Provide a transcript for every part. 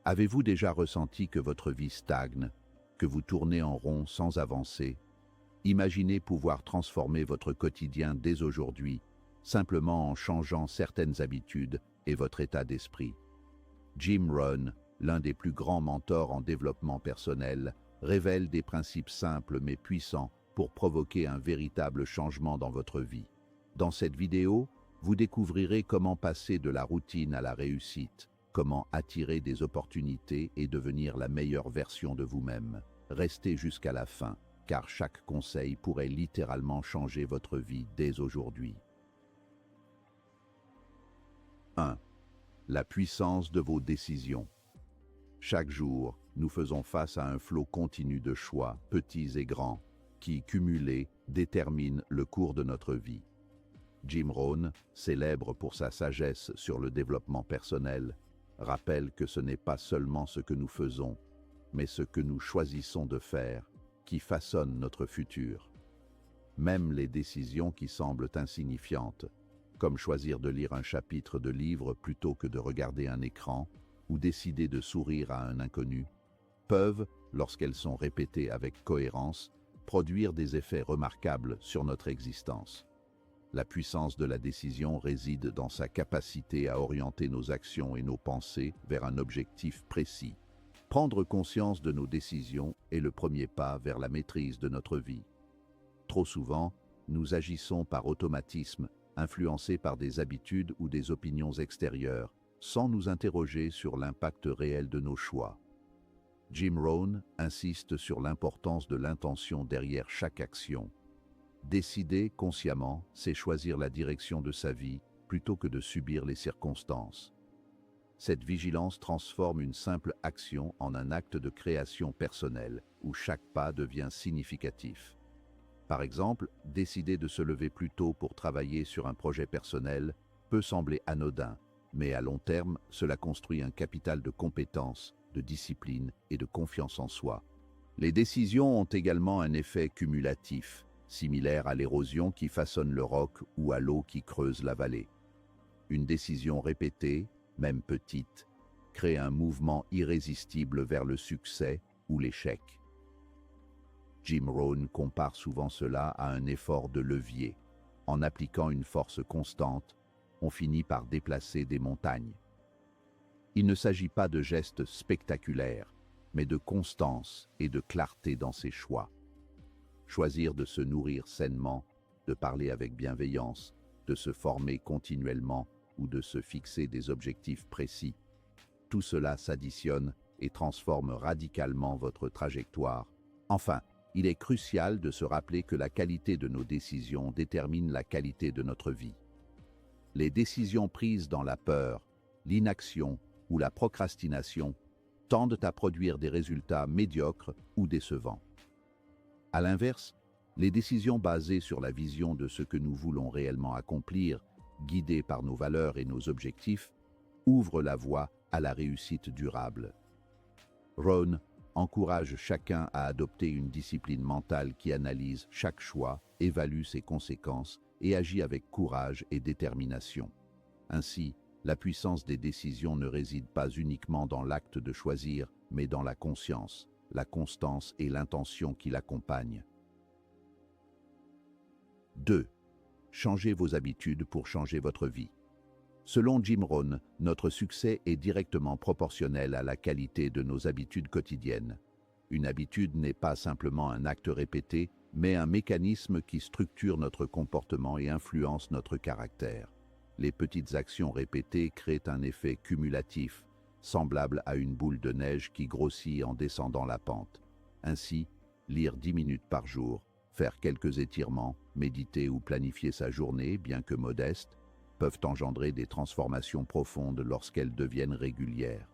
Avez-vous déjà ressenti que votre vie stagne, que vous tournez en rond sans avancer? Imaginez pouvoir transformer votre quotidien dès aujourd'hui, simplement en changeant certaines habitudes et votre état d'esprit. Jim Rohn, l'un des plus grands mentors en développement personnel, révèle des principes simples mais puissants pour provoquer un véritable changement dans votre vie. Dans cette vidéo, vous découvrirez comment passer de la routine à la réussite, comment attirer des opportunités et devenir la meilleure version de vous-même. Restez jusqu'à la fin, car chaque conseil pourrait littéralement changer votre vie dès aujourd'hui. 1. La puissance de vos décisions. Chaque jour, nous faisons face à un flot continu de choix, petits et grands, qui, cumulés, déterminent le cours de notre vie. Jim Rohn, célèbre pour sa sagesse sur le développement personnel, rappelle que ce n'est pas seulement ce que nous faisons, mais ce que nous choisissons de faire, qui façonne notre futur. Même les décisions qui semblent insignifiantes, comme choisir de lire un chapitre de livre plutôt que de regarder un écran, ou décider de sourire à un inconnu, peuvent, lorsqu'elles sont répétées avec cohérence, produire des effets remarquables sur notre existence. La puissance de la décision réside dans sa capacité à orienter nos actions et nos pensées vers un objectif précis. Prendre conscience de nos décisions est le premier pas vers la maîtrise de notre vie. Trop souvent, nous agissons par automatisme, influencés par des habitudes ou des opinions extérieures, sans nous interroger sur l'impact réel de nos choix. Jim Rohn insiste sur l'importance de l'intention derrière chaque action. Décider consciemment, c'est choisir la direction de sa vie plutôt que de subir les circonstances. Cette vigilance transforme une simple action en un acte de création personnelle, où chaque pas devient significatif. Par exemple, décider de se lever plus tôt pour travailler sur un projet personnel peut sembler anodin, mais à long terme, cela construit un capital de compétences, de discipline et de confiance en soi. Les décisions ont également un effet cumulatif, similaire à l'érosion qui façonne le roc ou à l'eau qui creuse la vallée. Une décision répétée, même petite, crée un mouvement irrésistible vers le succès ou l'échec. Jim Rohn compare souvent cela à un effort de levier. En appliquant une force constante, on finit par déplacer des montagnes. Il ne s'agit pas de gestes spectaculaires, mais de constance et de clarté dans ses choix. Choisir de se nourrir sainement, de parler avec bienveillance, de se former continuellement ou de se fixer des objectifs précis. Tout cela s'additionne et transforme radicalement votre trajectoire. Enfin, il est crucial de se rappeler que la qualité de nos décisions détermine la qualité de notre vie. Les décisions prises dans la peur, l'inaction ou la procrastination tendent à produire des résultats médiocres ou décevants. À l'inverse, les décisions basées sur la vision de ce que nous voulons réellement accomplir, guidées par nos valeurs et nos objectifs, ouvrent la voie à la réussite durable. Rohn encourage chacun à adopter une discipline mentale qui analyse chaque choix, évalue ses conséquences et agit avec courage et détermination. Ainsi, la puissance des décisions ne réside pas uniquement dans l'acte de choisir, mais dans la conscience, la constance et l'intention qui l'accompagnent. 2. Changez vos habitudes pour changer votre vie. Selon Jim Rohn, notre succès est directement proportionnel à la qualité de nos habitudes quotidiennes. Une habitude n'est pas simplement un acte répété, mais un mécanisme qui structure notre comportement et influence notre caractère. Les petites actions répétées créent un effet cumulatif, semblable à une boule de neige qui grossit en descendant la pente. Ainsi, lire 10 minutes par jour, faire quelques étirements, méditer ou planifier sa journée, bien que modeste, peuvent engendrer des transformations profondes lorsqu'elles deviennent régulières.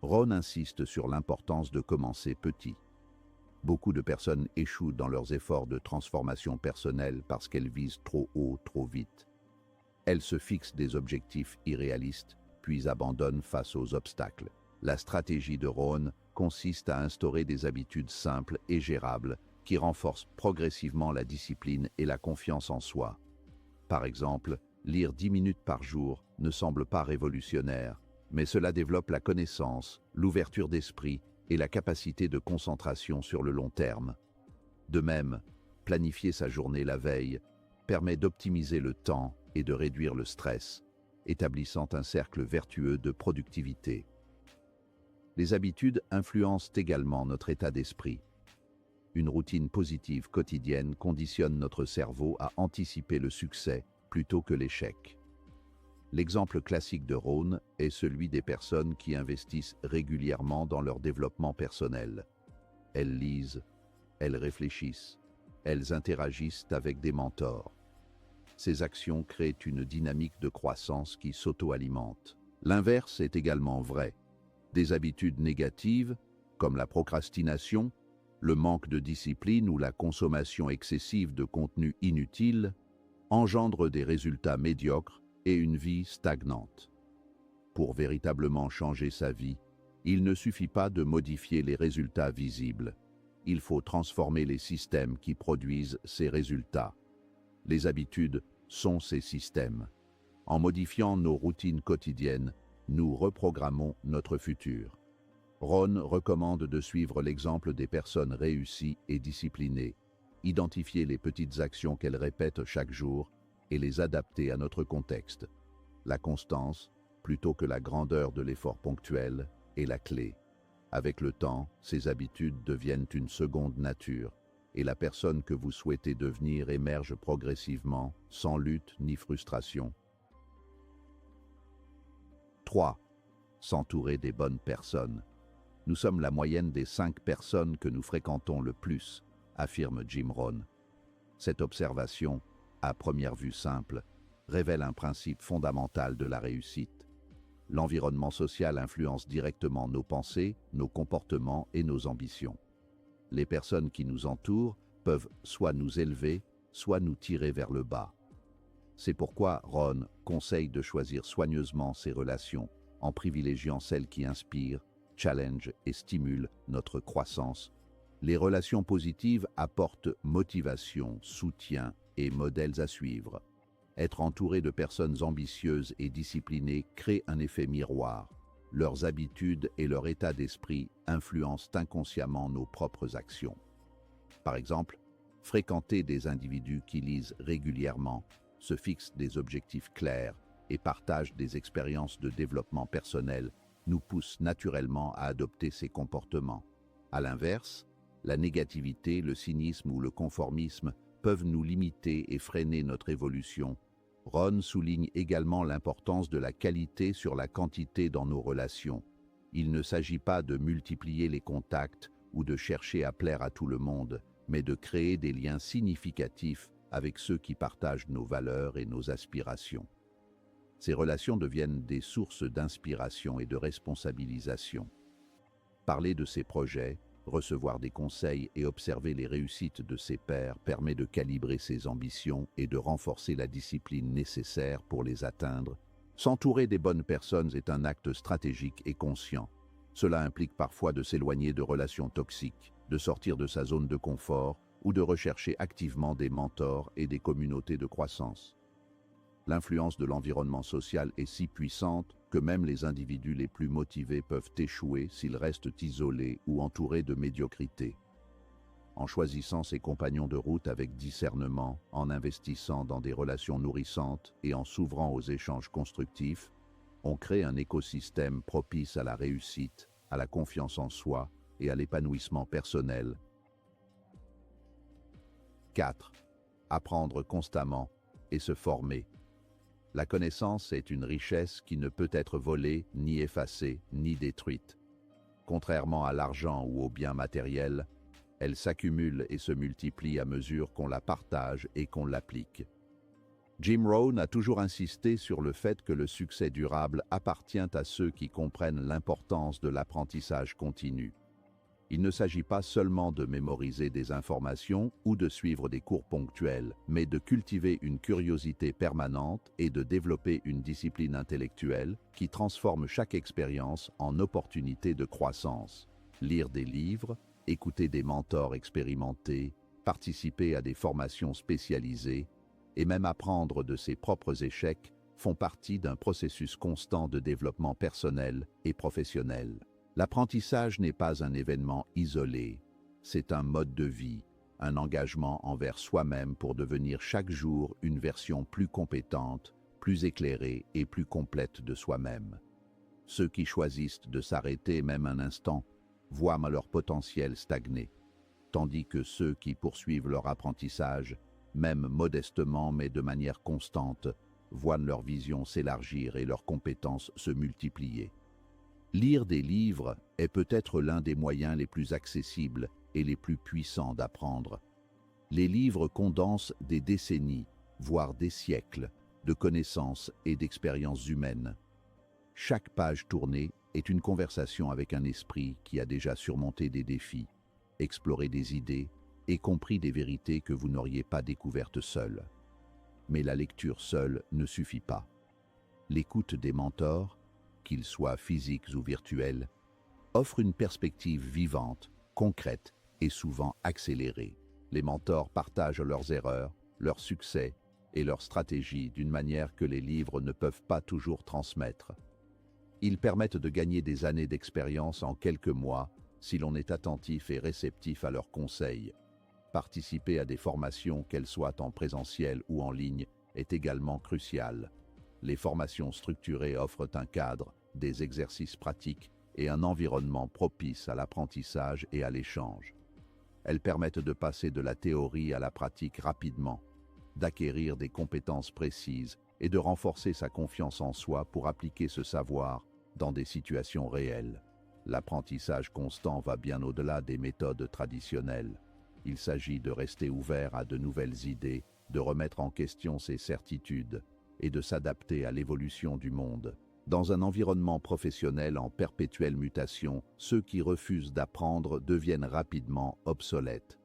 Rohn insiste sur l'importance de commencer petit. Beaucoup de personnes échouent dans leurs efforts de transformation personnelle parce qu'elles visent trop haut, trop vite. Elles se fixent des objectifs irréalistes, puis abandonnent face aux obstacles. La stratégie de Rohn consiste à instaurer des habitudes simples et gérables qui renforcent progressivement la discipline et la confiance en soi. Par exemple, lire 10 minutes par jour ne semble pas révolutionnaire, mais cela développe la connaissance, l'ouverture d'esprit et la capacité de concentration sur le long terme. De même, planifier sa journée la veille permet d'optimiser le temps et de réduire le stress, établissant un cercle vertueux de productivité. Les habitudes influencent également notre état d'esprit. Une routine positive quotidienne conditionne notre cerveau à anticiper le succès plutôt que l'échec. L'exemple classique de Ron est celui des personnes qui investissent régulièrement dans leur développement personnel. Elles lisent, elles réfléchissent, elles interagissent avec des mentors. Ces actions créent une dynamique de croissance qui s'auto-alimente. L'inverse est également vrai. Des habitudes négatives, comme la procrastination, le manque de discipline ou la consommation excessive de contenus inutiles, engendrent des résultats médiocres et une vie stagnante. Pour véritablement changer sa vie, il ne suffit pas de modifier les résultats visibles. Il faut transformer les systèmes qui produisent ces résultats. Les habitudes sont ces systèmes. En modifiant nos routines quotidiennes, nous reprogrammons notre futur. Ron recommande de suivre l'exemple des personnes réussies et disciplinées, identifier les petites actions qu'elles répètent chaque jour et les adapter à notre contexte. La constance, plutôt que la grandeur de l'effort ponctuel, est la clé. Avec le temps, ces habitudes deviennent une seconde nature, et la personne que vous souhaitez devenir émerge progressivement, sans lutte ni frustration. 3. S'entourer des bonnes personnes. Nous sommes la moyenne des 5 personnes que nous fréquentons le plus, affirme Jim Rohn. Cette observation, à première vue simple, révèle un principe fondamental de la réussite. L'environnement social influence directement nos pensées, nos comportements et nos ambitions. Les personnes qui nous entourent peuvent soit nous élever, soit nous tirer vers le bas. C'est pourquoi Ron conseille de choisir soigneusement ses relations, en privilégiant celles qui inspirent, challenge et stimulent notre croissance. Les relations positives apportent motivation, soutien et modèles à suivre. Être entouré de personnes ambitieuses et disciplinées crée un effet miroir. Leurs habitudes et leur état d'esprit influencent inconsciemment nos propres actions. Par exemple, fréquenter des individus qui lisent régulièrement, se fixent des objectifs clairs et partagent des expériences de développement personnel nous pousse naturellement à adopter ces comportements. À l'inverse, la négativité, le cynisme ou le conformisme peuvent nous limiter et freiner notre évolution. Ron souligne également l'importance de la qualité sur la quantité dans nos relations. Il ne s'agit pas de multiplier les contacts ou de chercher à plaire à tout le monde, mais de créer des liens significatifs avec ceux qui partagent nos valeurs et nos aspirations. Ces relations deviennent des sources d'inspiration et de responsabilisation. Parler de ses projets, recevoir des conseils et observer les réussites de ses pairs permet de calibrer ses ambitions et de renforcer la discipline nécessaire pour les atteindre. S'entourer des bonnes personnes est un acte stratégique et conscient. Cela implique parfois de s'éloigner de relations toxiques, de sortir de sa zone de confort ou de rechercher activement des mentors et des communautés de croissance. L'influence de l'environnement social est si puissante que même les individus les plus motivés peuvent échouer s'ils restent isolés ou entourés de médiocrité. En choisissant ses compagnons de route avec discernement, en investissant dans des relations nourrissantes et en s'ouvrant aux échanges constructifs, on crée un écosystème propice à la réussite, à la confiance en soi et à l'épanouissement personnel. 4. Apprendre constamment et se former. La connaissance est une richesse qui ne peut être volée, ni effacée, ni détruite. Contrairement à l'argent ou aux biens matériels, elle s'accumule et se multiplie à mesure qu'on la partage et qu'on l'applique. Jim Rohn a toujours insisté sur le fait que le succès durable appartient à ceux qui comprennent l'importance de l'apprentissage continu. Il ne s'agit pas seulement de mémoriser des informations ou de suivre des cours ponctuels, mais de cultiver une curiosité permanente et de développer une discipline intellectuelle qui transforme chaque expérience en opportunité de croissance. Lire des livres, écouter des mentors expérimentés, participer à des formations spécialisées et même apprendre de ses propres échecs font partie d'un processus constant de développement personnel et professionnel. L'apprentissage n'est pas un événement isolé, c'est un mode de vie, un engagement envers soi-même pour devenir chaque jour une version plus compétente, plus éclairée et plus complète de soi-même. Ceux qui choisissent de s'arrêter même un instant voient leur potentiel stagner, tandis que ceux qui poursuivent leur apprentissage, même modestement mais de manière constante, voient leur vision s'élargir et leurs compétences se multiplier. Lire des livres est peut-être l'un des moyens les plus accessibles et les plus puissants d'apprendre. Les livres condensent des décennies, voire des siècles, de connaissances et d'expériences humaines. Chaque page tournée est une conversation avec un esprit qui a déjà surmonté des défis, exploré des idées et compris des vérités que vous n'auriez pas découvertes seul. Mais la lecture seule ne suffit pas. L'écoute des mentors, qu'ils soient physiques ou virtuels, offre une perspective vivante, concrète et souvent accélérée. Les mentors partagent leurs erreurs, leurs succès et leurs stratégies d'une manière que les livres ne peuvent pas toujours transmettre. Ils permettent de gagner des années d'expérience en quelques mois si l'on est attentif et réceptif à leurs conseils. Participer à des formations, qu'elles soient en présentiel ou en ligne, est également crucial. Les formations structurées offrent un cadre, des exercices pratiques et un environnement propice à l'apprentissage et à l'échange. Elles permettent de passer de la théorie à la pratique rapidement, d'acquérir des compétences précises et de renforcer sa confiance en soi pour appliquer ce savoir dans des situations réelles. L'apprentissage constant va bien au-delà des méthodes traditionnelles. Il s'agit de rester ouvert à de nouvelles idées, de remettre en question ses certitudes et de s'adapter à l'évolution du monde. Dans un environnement professionnel en perpétuelle mutation, ceux qui refusent d'apprendre deviennent rapidement obsolètes.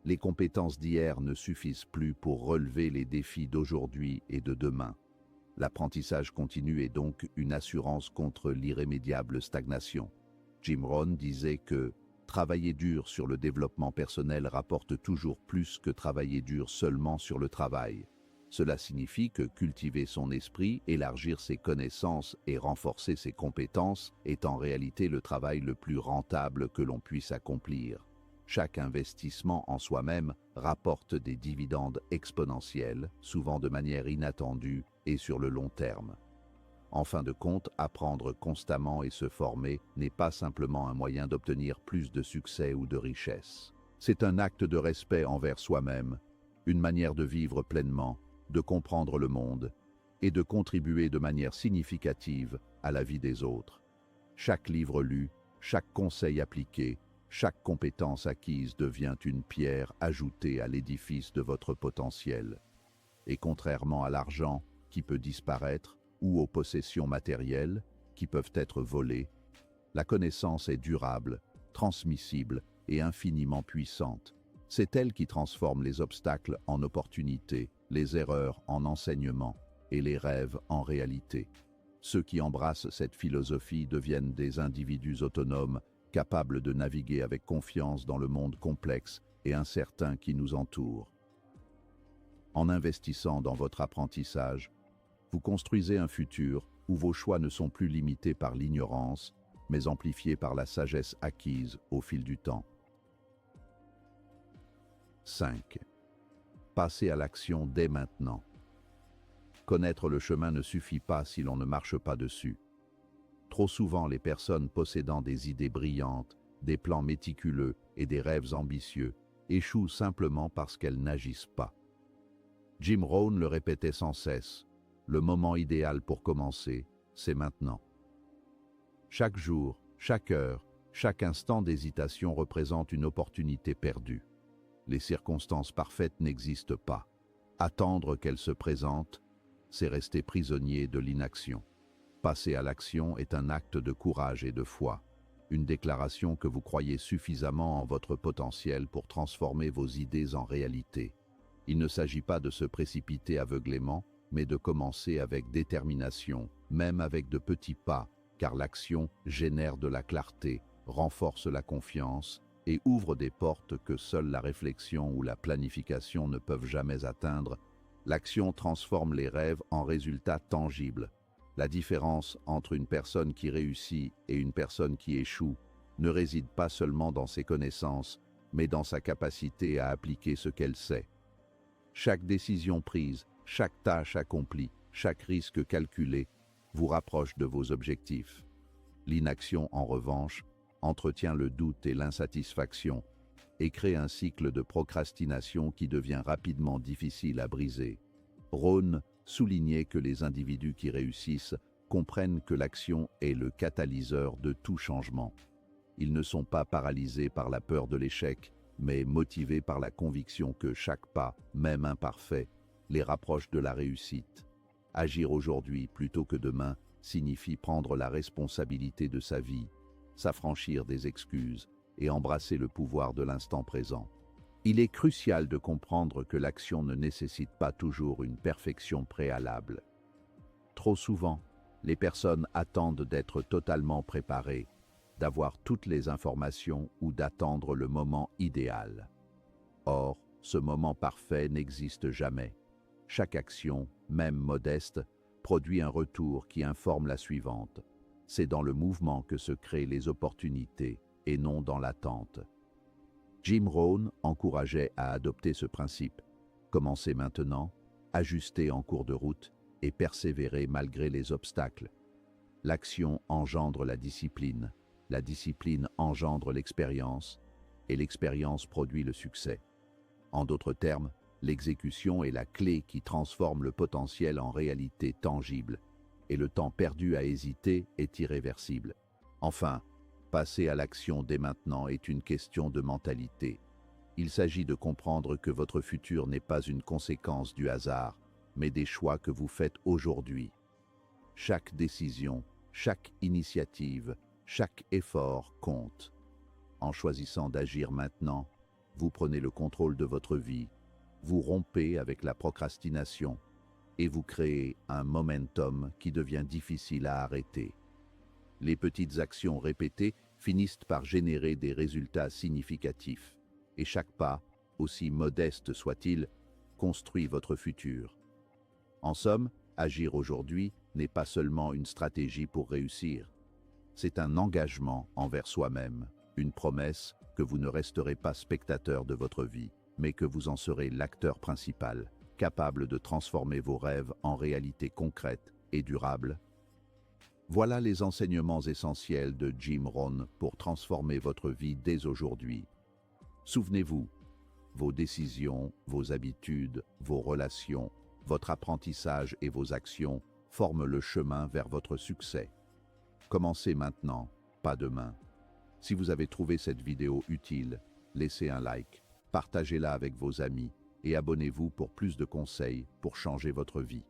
Les compétences d'hier ne suffisent plus pour relever les défis d'aujourd'hui et de demain. L'apprentissage continu est donc une assurance contre l'irrémédiable stagnation. Jim Rohn disait que travailler dur sur le développement personnel rapporte toujours plus que travailler dur seulement sur le travail. Cela signifie que cultiver son esprit, élargir ses connaissances et renforcer ses compétences est en réalité le travail le plus rentable que l'on puisse accomplir. Chaque investissement en soi-même rapporte des dividendes exponentiels, souvent de manière inattendue et sur le long terme. En fin de compte, apprendre constamment et se former n'est pas simplement un moyen d'obtenir plus de succès ou de richesse. C'est un acte de respect envers soi-même, une manière de vivre pleinement, de comprendre le monde et de contribuer de manière significative à la vie des autres. Chaque livre lu, chaque conseil appliqué, chaque compétence acquise devient une pierre ajoutée à l'édifice de votre potentiel. Et contrairement à l'argent qui peut disparaître ou aux possessions matérielles qui peuvent être volées, la connaissance est durable, transmissible et infiniment puissante. C'est elle qui transforme les obstacles en opportunités, les erreurs en enseignements et les rêves en réalité. Ceux qui embrassent cette philosophie deviennent des individus autonomes, capables de naviguer avec confiance dans le monde complexe et incertain qui nous entoure. En investissant dans votre apprentissage, vous construisez un futur où vos choix ne sont plus limités par l'ignorance, mais amplifiés par la sagesse acquise au fil du temps. 5. Passez à l'action dès maintenant. Connaître le chemin ne suffit pas si l'on ne marche pas dessus. Trop souvent, les personnes possédant des idées brillantes, des plans méticuleux et des rêves ambitieux échouent simplement parce qu'elles n'agissent pas. Jim Rohn le répétait sans cesse, le moment idéal pour commencer, c'est maintenant. Chaque jour, chaque heure, chaque instant d'hésitation représente une opportunité perdue. Les circonstances parfaites n'existent pas. Attendre qu'elles se présentent, c'est rester prisonnier de l'inaction. Passer à l'action est un acte de courage et de foi, une déclaration que vous croyez suffisamment en votre potentiel pour transformer vos idées en réalité. Il ne s'agit pas de se précipiter aveuglément, mais de commencer avec détermination, même avec de petits pas, car l'action génère de la clarté, renforce la confiance et ouvre des portes que seule la réflexion ou la planification ne peuvent jamais atteindre, L'action transforme les rêves en résultats tangibles. La différence entre une personne qui réussit et une personne qui échoue ne réside pas seulement dans ses connaissances, mais dans sa capacité à appliquer ce qu'elle sait. Chaque décision prise, chaque tâche accomplie, chaque risque calculé vous rapproche de vos objectifs. L'inaction, en revanche, entretient le doute et l'insatisfaction et crée un cycle de procrastination qui devient rapidement difficile à briser. Rohn soulignait que les individus qui réussissent comprennent que l'action est le catalyseur de tout changement. Ils ne sont pas paralysés par la peur de l'échec, mais motivés par la conviction que chaque pas, même imparfait, les rapproche de la réussite. Agir aujourd'hui plutôt que demain signifie prendre la responsabilité de sa vie, s'affranchir des excuses et embrasser le pouvoir de l'instant présent. Il est crucial de comprendre que l'action ne nécessite pas toujours une perfection préalable. Trop souvent, les personnes attendent d'être totalement préparées, d'avoir toutes les informations ou d'attendre le moment idéal. Or, ce moment parfait n'existe jamais. Chaque action, même modeste, produit un retour qui informe la suivante. C'est dans le mouvement que se créent les opportunités et non dans l'attente. Jim Rohn encourageait à adopter ce principe. Commencez maintenant, ajustez en cours de route et persévérez malgré les obstacles. L'action engendre la discipline engendre l'expérience et l'expérience produit le succès. En d'autres termes, l'exécution est la clé qui transforme le potentiel en réalité tangible et le temps perdu à hésiter est irréversible. Enfin, passer à l'action dès maintenant est une question de mentalité. Il s'agit de comprendre que votre futur n'est pas une conséquence du hasard, mais des choix que vous faites aujourd'hui. Chaque décision, chaque initiative, chaque effort compte. En choisissant d'agir maintenant, vous prenez le contrôle de votre vie, vous rompez avec la procrastination et vous créez un momentum qui devient difficile à arrêter. Les petites actions répétées finissent par générer des résultats significatifs et chaque pas, aussi modeste soit-il, construit votre futur. En somme, agir aujourd'hui n'est pas seulement une stratégie pour réussir. C'est un engagement envers soi-même, une promesse que vous ne resterez pas spectateur de votre vie, mais que vous en serez l'acteur principal, capable de transformer vos rêves en réalité concrète et durable. Voilà les enseignements essentiels de Jim Rohn pour transformer votre vie dès aujourd'hui. Souvenez-vous, vos décisions, vos habitudes, vos relations, votre apprentissage et vos actions forment le chemin vers votre succès. Commencez maintenant, pas demain. Si vous avez trouvé cette vidéo utile, laissez un like, partagez-la avec vos amis et abonnez-vous pour plus de conseils pour changer votre vie.